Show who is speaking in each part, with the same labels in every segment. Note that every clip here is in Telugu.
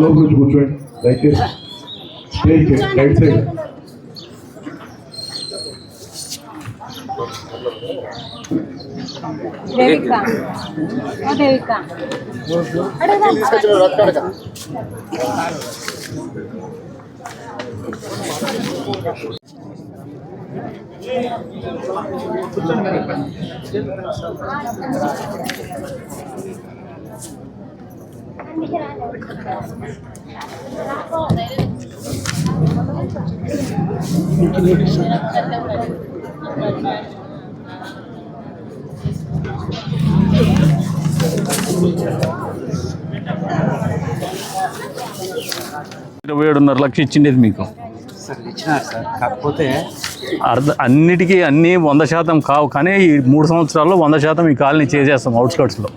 Speaker 1: లోపలికి కూర్చోండి దయచేసి. రైట్ సైడ్
Speaker 2: దేవిక
Speaker 3: $27.5 లక్షలు ఇచ్చిండేది మీకు
Speaker 4: ఇచ్చినారు సార్. కాకపోతే
Speaker 3: అన్నిటికీ అన్నీ 100% కావు, కానీ ఈ 3 సంవత్సరాల్లో 100% ఈ కాలనీ చేసేస్తాం అవుట్స్కట్స్లో.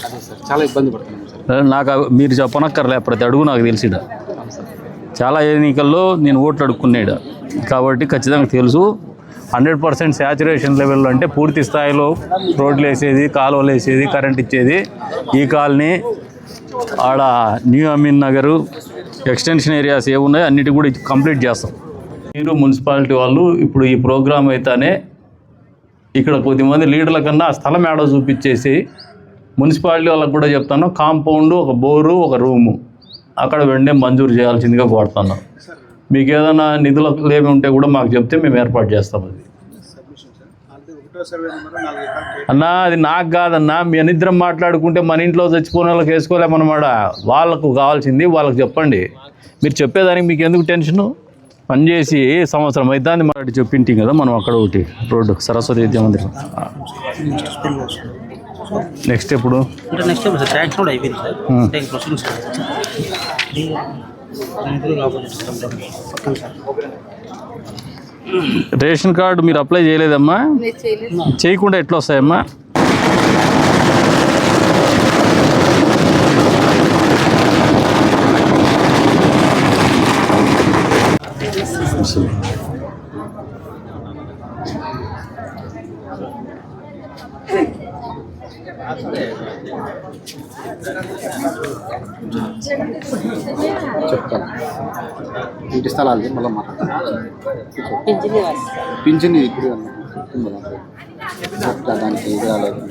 Speaker 4: అదే సార్, చాలా ఇబ్బంది పడుతున్నాం సార్.
Speaker 3: నాకు మీరు చెప్పనక్కర్లే, ప్రతి అడుగు నాకు తెలిసిడ. చాలా ఎన్నికల్లో నేను ఓట్లు అడుక్కున్నాడు కాబట్టి ఖచ్చితంగా తెలుసు. 100% శాచురేషన్ లెవెల్లో అంటే పూర్తి స్థాయిలో రోడ్లు వేసేది, కాలువలు వేసేది, కరెంట్ ఇచ్చేది ఈ కాలనీ. ఆడ new Amin Nagar extension areas ఏమున్నాయో అన్నిటి కూడా కంప్లీట్ చేస్తాం. మీరు మున్సిపాలిటీ వాళ్ళు ఇప్పుడు ఈ ప్రోగ్రాం అయితేనే ఇక్కడ కొద్దిమంది లీడర్ల కన్నా స్థలం ఏడో చూపించేసి మున్సిపాలిటీ వాళ్ళకి కూడా చెప్తాను, కాంపౌండ్, ఒక బోరు, ఒక రూము అక్కడ వెంటనే మంజూరు చేయాల్సిందిగా కోరుతున్నాం. మీకు ఏదైనా నిధులు లేవి ఉంటే కూడా మాకు చెప్తే మేము ఏర్పాటు చేస్తాం. అది అన్నా, అది నాకు కాదన్నా, మీ అనిద్రం మాట్లాడుకుంటే మన ఇంట్లో చచ్చిపోయిన వాళ్ళకి వేసుకోలేమన్నమాట. వాళ్ళకు కావాల్సింది వాళ్ళకి చెప్పండి. మీరు చెప్పేదానికి మీకు ఎందుకు టెన్షను? పనిచేసి సంవత్సరం అవుతుంది మరి చెప్పింటి కదా మనం అక్కడ ఒకటి రోడ్డు సరస్వతి విద్యా మందిరం. నెక్స్ట్ ఎప్పుడు? రేషన్ కార్డు మీరు అప్లై చేయలేదమ్మా? చేయకుండా ఎట్లా వస్తాయమ్మా?
Speaker 4: చెప్తాను. ఇంటి స్థలాలు మళ్ళీ మాట్లాడతాను. పింఛన్ ఇప్పుడు చెప్తా, దానికి ఇది రాలేదు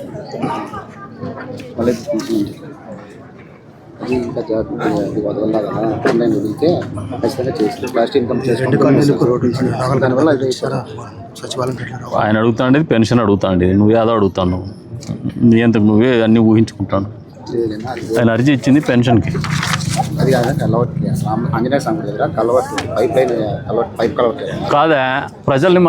Speaker 4: మళ్ళీ పింఛన్ అది ఇంకా జాగ్రత్త. అది వదల కదా ఆన్లైన్ వదిలితే ఖచ్చితంగా చేసి లాస్ట్ ఇన్కమ్ దానివల్ల అది
Speaker 3: ఆయన అడుగుతాండేది పెన్షన్ అడుగుతాండి, నువ్వు ఏదో అడుగుతాను, నీ అంతకు నువ్వే అన్నీ ఊహించుకుంటాను. ఆయన అర్జీ ఇచ్చింది పెన్షన్కి.
Speaker 4: అది కాదంటే కలవట్లేదు. ఆంజనేయ స్వామి దగ్గర కలవట్లేదు, పైప్ లైన్ పైప్ కలవట్లేదు.
Speaker 3: కాదా ప్రజల్ని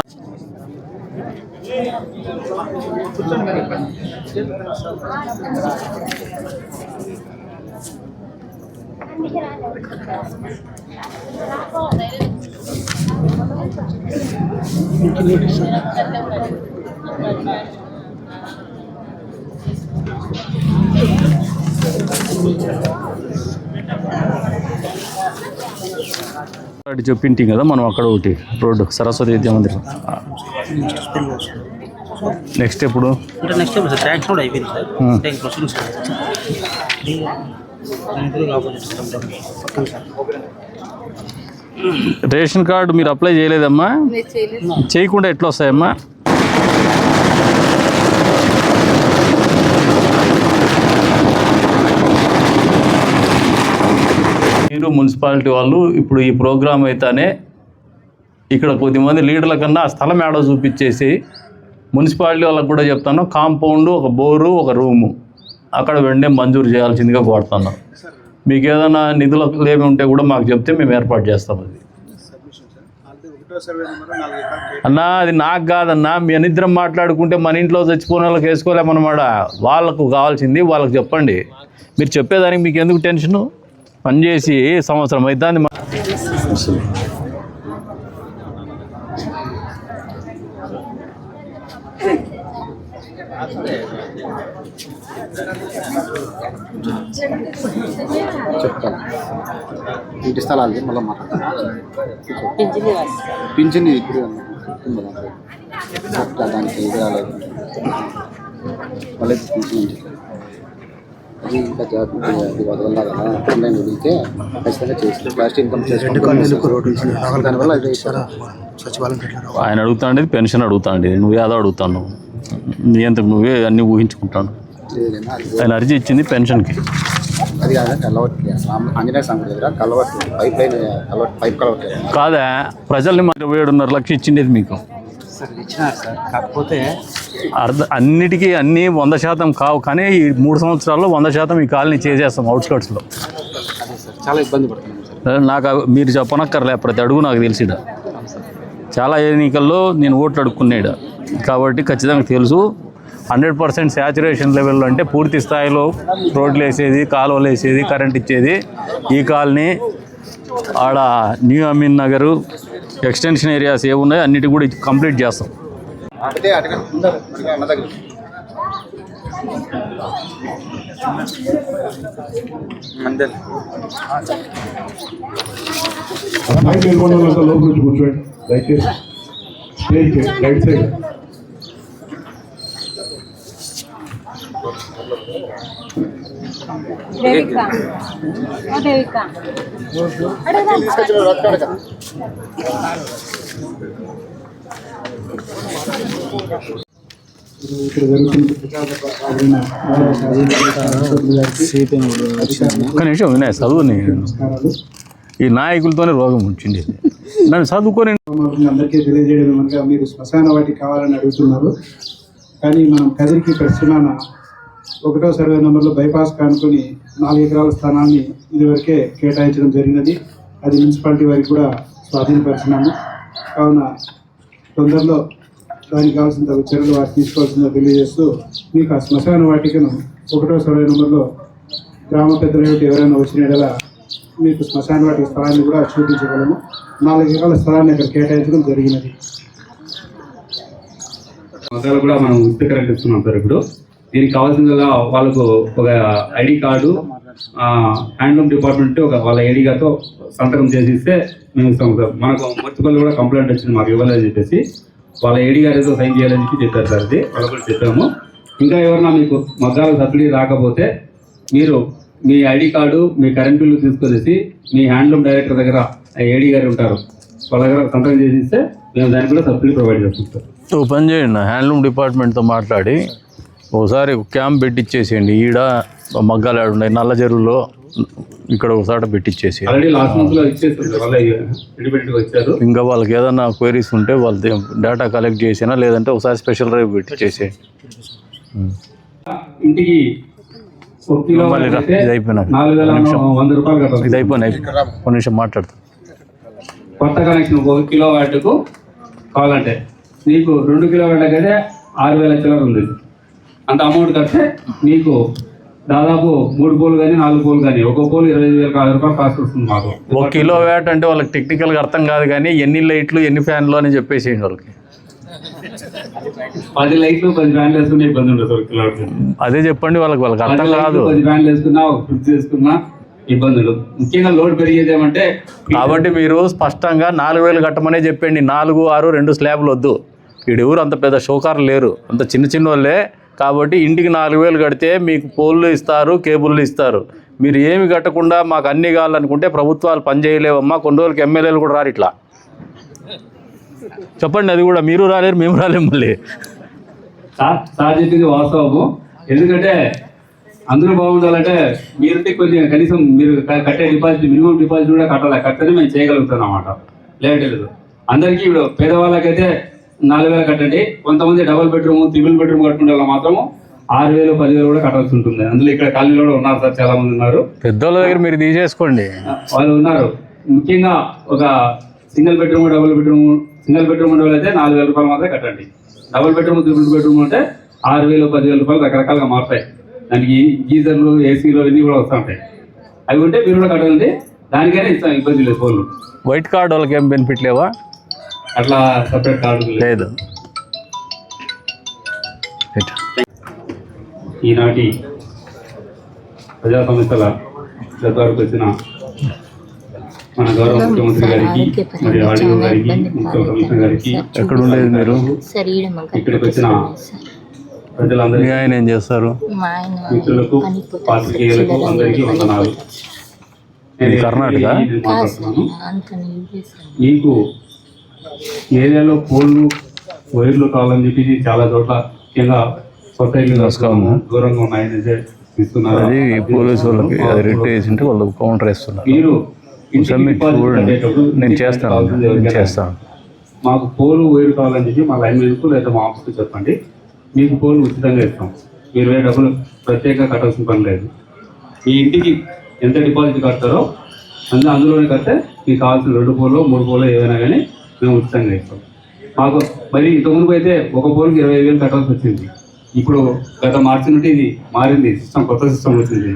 Speaker 3: చెప్పింటి కదా మనం అక్కడ ఒకటి రోడ్డు సరస్వతి విద్యా మందిరం. నెక్స్ట్ ఎప్పుడు? రేషన్ కార్డు మీరు అప్లై చేయలేదమ్మా? చేయకుండా ఎట్లా వస్తాయమ్మా? మీరు మున్సిపాలిటీ వాళ్ళు ఇప్పుడు ఈ ప్రోగ్రాం అయితేనే ఇక్కడ కొద్దిమంది లీడర్ల కన్నా స్థలం ఏడో చూపించేసి మున్సిపాలిటీ వాళ్ళకి కూడా చెప్తాను, కాంపౌండ్, ఒక బోరు, ఒక రూము అక్కడ వెంటనే మంజూరు చేయాల్సిందిగా కోరుతున్నాం. మీకు ఏదైనా నిధులు లేవి ఉంటే కూడా మాకు చెప్తే మేము ఏర్పాటు చేస్తాం. అది అన్నా, అది నాకు కాదన్నా, మీ అనిద్రం మాట్లాడుకుంటే మన ఇంట్లో చచ్చిపోయిన వాళ్ళకి వేసుకోలేమన్నమాట. వాళ్ళకు కావాల్సింది వాళ్ళకి చెప్పండి. మీరు చెప్పేదానికి మీకు ఎందుకు టెన్షను? పనిచేసి సంవత్సరం అవుతుంది.
Speaker 4: చెప్తాను. ఇంటి స్థలాలు మళ్ళీ మాట్లాడతాను. పింఛన్ ఇప్పుడు చెప్తా, దానికి ఇది రాలేదు. మళ్ళీ పింఛన్ అది ఇంకా అది వదలలా కదా, ఆన్లైన్ వదిలితే ఖచ్చితంగా చేసి లాస్ట్ ఇన్కమ్ చేసుకుంటాను. దానివల్ల అది సచివాలయం
Speaker 3: ఆయన అడుగుతాండి పెన్షన్ అడుగుతాండి, నువ్వే అదో అడుగుతాను, నీ అంతకు నువ్వే అన్నీ ఊహించుకుంటాను. ఆయన అర్జీ ఇచ్చింది పెన్షన్కి.
Speaker 4: అది కాదంటే కలవట్ ఆంజనేయ స్వామి దగ్గర culvert pipe line pipe culvert
Speaker 3: కాదా, ప్రజల్ని 27.5 లక్షలు ఇచ్చిండేది మీకు.
Speaker 4: సార్ ఇచ్చినారు సార్, కాకపోతే
Speaker 3: అన్నిటికీ అన్నీ 100% కావు, కానీ ఈ 3 సంవత్సరాల్లో 100% ఈ కాలనీ చేసేస్తాం అవుట్స్కట్స్లో.
Speaker 4: అదే సార్ చాలా ఇబ్బంది పడుతున్నాం సార్.
Speaker 3: నాకు మీరు చెప్పనక్కర్లే, ప్రతి అడుగు నాకు తెలిసిడ. చాలా ఎన్నికల్లో నేను ఓట్లు అడుక్కున్నాడు కాబట్టి ఖచ్చితంగా తెలుసు. 100% శాచురేషన్ లెవెల్లో అంటే పూర్తి స్థాయిలో రోడ్లు వేసేది, కాలువలు వేసేది, కరెంట్ ఇచ్చేది ఈ కాలనీ. ఆడ new Amin Nagar extension areas ఏమున్నాయో అన్నిటి కూడా కంప్లీట్ చేస్తాం.
Speaker 1: మైక్ వెళ్ళిపోయిన వాళ్ళంతా లోపల నుంచి కూర్చోండి దయచేసి. స్టేజ్కి రైట్ సైడ్. ఇక్కడ
Speaker 3: ఒక్క నిమిషం వినాయ్, చదువుని ఈ నాయకులతోనే రోగం వచ్చింది, నన్ను చదువుకొని.
Speaker 2: అందరికీ తెలియజేయడం అనగా మీరు శ్మశాన వాటి కావాలని అడుగుతున్నారు, కానీ మనం కదిరికి ప్రశ్న 1వ సర్వే నెంబర్లో బైపాస్ కానుకొని 4 ఎకరాల స్థానాన్ని ఇదివరకే కేటాయించడం జరిగినది. అది మున్సిపాలిటీ వారికి కూడా స్వాధీనపరిచినాము. కావున తొందరలో దానికి కావాల్సిన చర్యలు వారు తీసుకోవాల్సిందో తెలియజేస్తూ మీకు ఆ శ్మశాన వాటికను 1వ సర్వే నెంబర్లో గ్రామ పెద్దలు ఎవరైనా వచ్చిన ఎడలా మీకు శ్మశాన వాటిక స్థలాన్ని కూడా చూపించగలము. 4 ఎకరాల స్థలాన్ని అక్కడ కేటాయించడం జరిగినది.
Speaker 5: మసాలా కూడా మనం ఉచిత ఇస్తున్నాం సార్. ఇప్పుడు దీనికి కావాల్సిందిగా వాళ్ళకు ఒక ఐడి కార్డు హ్యాండ్లూమ్ డిపార్ట్మెంట్ వాళ్ళ ఐడి కార్డుతో సంతకం చేసి ఇస్తే మేము ఇస్తాం సార్. మనకు మున్సిపల్ కూడా కంప్లైంట్ వచ్చింది మాకు ఇవ్వాలని చెప్పేసి, వాళ్ళ ఐడి కార్డు ఏదో సైన్ చేయాలని చెప్పి చెప్పారు సార్. అది వాళ్ళు కూడా చెప్పాము. ఇంకా ఎవరన్నా మీకు మగ్గాల సబ్సిడీ రాకపోతే మీరు మీ ఐడి కార్డు, మీ కరెంట్ బిల్లు తీసుకొచ్చేసి మీ హ్యాండ్లూమ్ డైరెక్టర్ దగ్గర ఐడి గారు ఉంటారు, వాళ్ళ దగ్గర సంతకం చేసి ఇస్తే మేము దానికి కూడా సబ్సిడీ ప్రొవైడ్ చేస్తాం సార్.
Speaker 3: ఓ పని చేయండి, హ్యాండ్లూమ్ డిపార్ట్మెంట్తో మాట్లాడి ఒకసారి క్యాంప్ పెట్టించేసేయండి. ఈడ మగ్గాలు ఉన్నాయి నల్ల చెరువులో, ఇక్కడ ఒకసారి పెట్టించేసి.
Speaker 5: ఆల్రెడీ లాస్ట్ మంత్ లో ఇచ్చేస్తారు, వాళ్ళ ఇండిపెండెంట్ వచ్చారు.
Speaker 3: ఇంకా వాళ్ళకి ఏదైనా క్వైరీస్ ఉంటే వాళ్ళ డేటా కలెక్ట్ చేసినా, లేదంటే ఒకసారి స్పెషల్ డ్రైవ్ పెట్టించేసేయండి.
Speaker 5: ఇంటికి
Speaker 3: ఇది అయిపోయినా
Speaker 5: 4,100 రూపాయలు కట్టాలి.
Speaker 3: ఇది అయిపోయినాయి, ఒక నిమిషం మాట్లాడతాం.
Speaker 5: కొత్త కనెక్షన్ 1 కిలోవాట్కు కావాలంటే నీకు 2 కిలోవాట్లకి అయితే 6,000 చిల్లర ఉంది. అంత అమౌంట్ కడితే నీకు దాదాపు 3 పోలు కానీ 4 పోలు కానీ ఒక పోలు 25,000 రూపాయలు కాస్ట్ వస్తుంది మాకు.
Speaker 3: 1 కిలోవాట్ అంటే వాళ్ళకి టెక్నికల్గా అర్థం కాదు, కానీ ఎన్ని లైట్లు ఎన్ని ఫ్యాన్లు అని చెప్పేసేయండి వాళ్ళకి.
Speaker 5: 10 లైట్లు 10 ఫ్యాన్లు వేసుకునే ఇబ్బంది ఉండదు 1 కిలోవాట్.
Speaker 3: అదే చెప్పండి వాళ్ళకి అర్థం కాదు.
Speaker 5: 10 ఫ్యాన్లు వేసుకున్నా, ఒక ఫ్రిడ్జ్ వేసుకున్నా ఇబ్బందులు. ముఖ్యంగా లోడ్ పెరిగేది ఏమంటే,
Speaker 3: కాబట్టి మీరు స్పష్టంగా 4,000 కట్టమనే చెప్పండి. 4, 6, 2 స్లాబ్లు వద్దు. వీడు ఎవరు అంత పెద్ద షోకారులు లేరు, అంత చిన్న చిన్న వాళ్ళే. కాబట్టి ఇంటికి 4,000 కడితే మీకు పోల్లు ఇస్తారు, కేబుల్లు ఇస్తారు. మీరు ఏమి కట్టకుండా మాకు అన్ని కావాలనుకుంటే ప్రభుత్వాలు పనిచేయలేవమ్మా. కొన్ని రోజులకి ఎమ్మెల్యేలు కూడా రారు. ఇట్లా చెప్పండి, అది కూడా మీరు రాలేరు, మేము రాలేము. మళ్ళీ
Speaker 5: సార్ చెప్పింది వాస్తవము. ఎందుకంటే అందరూ బాగుండాలంటే మీరుంటే కొంచెం కనీసం మీరు కట్టే డిపాజిట్, మినిమం డిపాజిట్ కూడా కట్టని మేము చేయగలుగుతాం అన్నమాట. లేదు అందరికీ ఇప్పుడు పేదవాళ్ళకైతే 4,000 కట్టండి. కొంతమంది డబుల్ బెడ్రూమ్, ట్రిపుల్ బెడ్రూమ్ కట్టుకుంటే వాళ్ళ మాత్రము 6,000, 10,000 కూడా కట్టాల్సి ఉంటుంది. అందులో ఇక్కడ కాలనీలో కూడా ఉన్నారు సార్, చాలా మంది ఉన్నారు.
Speaker 3: పెద్దోళ్ళ దగ్గర మీరు తీసేసుకోండి,
Speaker 5: వాళ్ళు ఉన్నారు. ముఖ్యంగా ఒక single bedroom, double bedroom, single bedroom ఉండే అయితే 4,000 రూపాయలు మాత్రమే కట్టండి. డబుల్ బెడ్రూమ్, ట్రిపుల్ బెడ్రూమ్ అంటే 6,000, 10,000 రూపాయలు రకరకాలుగా మారుతాయి. దానికి గీజర్లు, ఏసీలు ఇవన్నీ కూడా వస్తూ ఉంటాయి. అవి ఉంటే మీరు కూడా కట్టండి, దానికైనా ఇస్తాం, ఇబ్బంది లేదు. ఫోన్లు
Speaker 3: వైట్ కార్డ్ వాళ్ళకి ఏం బెనిఫిట్ లేవా?
Speaker 5: అట్లా సపరేట్ కార్డు
Speaker 3: లేదు.
Speaker 5: ఈనాటి ప్రజా సమస్యల దర్బారుకు వచ్చిన మన గౌరవ ముఖ్యమంత్రి గారికి మరియు ఆర్డీఓ గారికి ముఖ్య కమిషనర్ గారికి
Speaker 3: ఎక్కడ ఉండేది మీరు?
Speaker 5: ఇక్కడికి వచ్చిన ప్రజలందరికీ
Speaker 3: ఆయన ఏం చేస్తారు?
Speaker 5: మిత్రులకు పాత్రికేయులకు అందరికీ వందనాలు. నేను
Speaker 3: కర్ణాటక?
Speaker 5: మాట్లాడుతున్నాను. మీకు ఏరియాలో పోల్లు వైర్లు కావాలని చెప్పి చాలా చోట్ల ముఖ్యంగా సొసైటీలు దూరంగా ఉన్నాయని ఇస్తున్నారు.
Speaker 3: అది పోలీసు వాళ్ళకి అది రిట్ వేసింటే వాళ్ళు కౌంటర్ వేస్తున్నారు.
Speaker 5: మీరు
Speaker 3: చూడండి, నేను చేస్తాను.
Speaker 5: మాకు పోలు వైరు కావాలని చెప్పి మా లైన్ మీదకు లేదా మా ఆఫీస్కి చెప్పండి. మీకు పోలు ఉచితంగా ఇస్తాం. మీరు వేరే డబ్బులు ప్రత్యేకంగా కట్టాల్సిన పని లేదు. మీ ఇంటికి ఎంత డిపాజిట్ కడతారో అందులోనే కడితే మీకు కావాల్సిన 2 పోలు 3 పోలు ఏవైనా కానీ మేము ఉచితంగా ఇస్తాం. మాకు మరి ఇంతకుముందు అయితే ఒక పోలుకి 25,000 కట్టాల్సి వచ్చింది. ఇప్పుడు గత మార్చి నుండి ఇది మారింది, సిస్టమ్ కొత్త సిస్టమ్ వచ్చింది.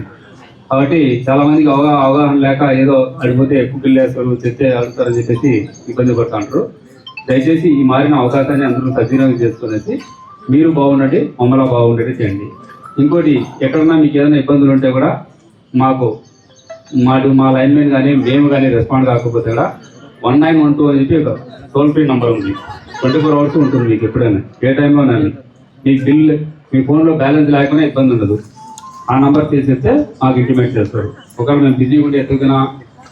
Speaker 5: కాబట్టి చాలా మందికి అవగాహన లేక ఏదో అడిగిపోతే ఎక్కువ బిల్లు వేస్తారు, చెప్తే అడుగుతారని చెప్పేసి ఇబ్బంది పడుతుంటారు. దయచేసి ఈ మారిన అవకాశాన్ని అందరూ సద్వినియోగం చేసుకునేసి మీరు బాగుండండి, మమ్మల్ని బాగుండేది చేయండి. ఇంకోటి, ఎక్కడన్నా మీకు ఏదైనా ఇబ్బందులు ఉంటే కూడా మా లైన్మెన్ కానీ మేము కానీ రెస్పాండ్ కాకపోతే కూడా 1912 అని చెప్పి ఒక టోల్ ఫ్రీ నెంబర్ ఉంది. 24 hours ఉంటుంది మీకు ఎప్పుడైనా, ఏ టైంలోనే. మీకు బిల్ మీ ఫోన్లో బ్యాలెన్స్ లేకుండా ఇబ్బంది ఉండదు. ఆ నెంబర్ తీసేస్తే మాకు ఇంటిమేట్ చేస్తారు. ఒకవేళ మేము బిజీగా ఉండి ఎత్తకపోయినా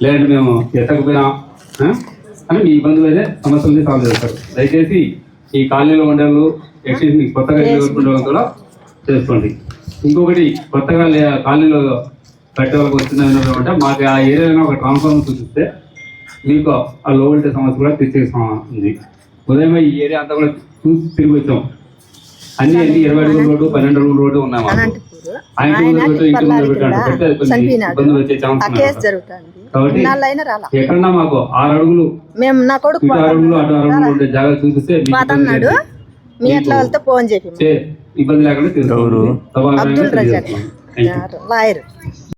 Speaker 5: లేదంటే మేము ఎత్తకపోయినా అని మీ ఇబ్బందులు అయితే సమస్యలని సాల్వ్ చేస్తారు. దయచేసి ఈ కాలనీలో ఉండే వాళ్ళు ఎక్స్టెన్షన్ కొత్తగా ఉండే వాళ్ళు కూడా చేసుకోండి. ఇంకొకటి, కొత్తగా కాలనీలో కట్టే వాళ్ళకి వచ్చింది అంటే మాకు ఆ ఏరియాలో ఒక ట్రాన్స్ఫార్మర్ చూపిస్తే మీకు ఆ లో వోల్టేజ్ సమస్య కూడా తెచ్చేస్తుంది. ఉదయం ఈ ఏరియా అంతా కూడా చూసి తిరిగి వచ్చాం. అన్ని 20 అడుగుల రోడ్డు 12 అడుగుల రోడ్డు ఉన్నాయి. ఆ ఇంటి ముందు పెట్టు, ఇంటి ముందు పెట్టండి, పెడితే ఇబ్బందులు వచ్చే ఛాన్స్. కాబట్టి ఎక్కడన్నా మాకు 6 అడుగులు 6 అడుగులు అటు 6 అడుగులు ఉండే జాగా చూపిస్తే ఇబ్బంది లేకుండా తీసుకుంటారు.